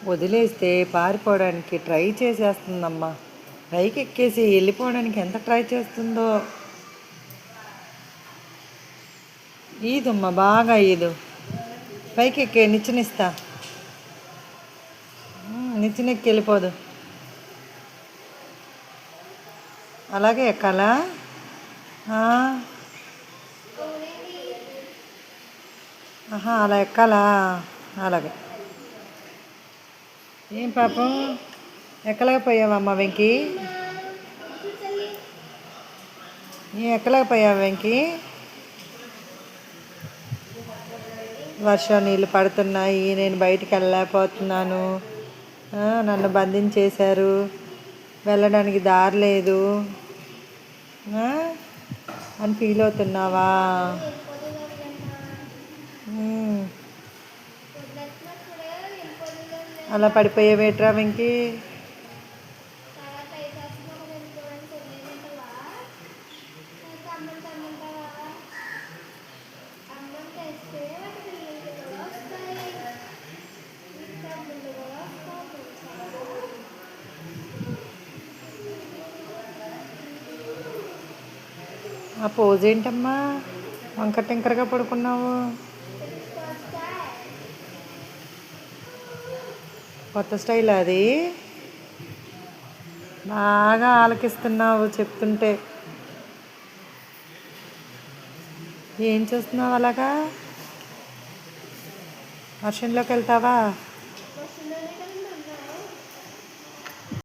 వదిలేస్తే పారిపోవడానికి ట్రై చేసేస్తుందమ్మా. పైకి ఎక్కేసి వెళ్ళిపోవడానికి ఎంత ట్రై చేస్తుందో. ఈదమ్మా, బాగా ఈదు. పైకి ఎక్కే నిచ్చినిస్తా. నిచ్చినెక్కి వెళ్ళిపోదు. అలాగే ఎక్కాలా? అలా ఎక్కాలా? అలాగే. ఏం పాపం ఎక్కలేకపోయావమ్మా వెంకీ? ఏం ఎక్కలేకపోయావా వెంకీ? వర్షం నీళ్ళు పడుతున్నాయి, నేను బయటికి వెళ్ళలేకపోతున్నాను, నన్ను బంధించేశారు, వెళ్ళడానికి దారి లేదు అని ఫీల్ అవుతున్నావా? అలా పడిపోయేవేట్రా వెంకీ? ఆ పోజ్ ఏంటమ్మా, వంకర టింకరగా పడుకున్నావు? కొత్త స్టైల్ అది. బాగా ఆలకిస్తున్నావు చెప్తుంటే. ఏం చేస్తున్నావు అలాగా? వర్షంలోకి వెళ్తావా?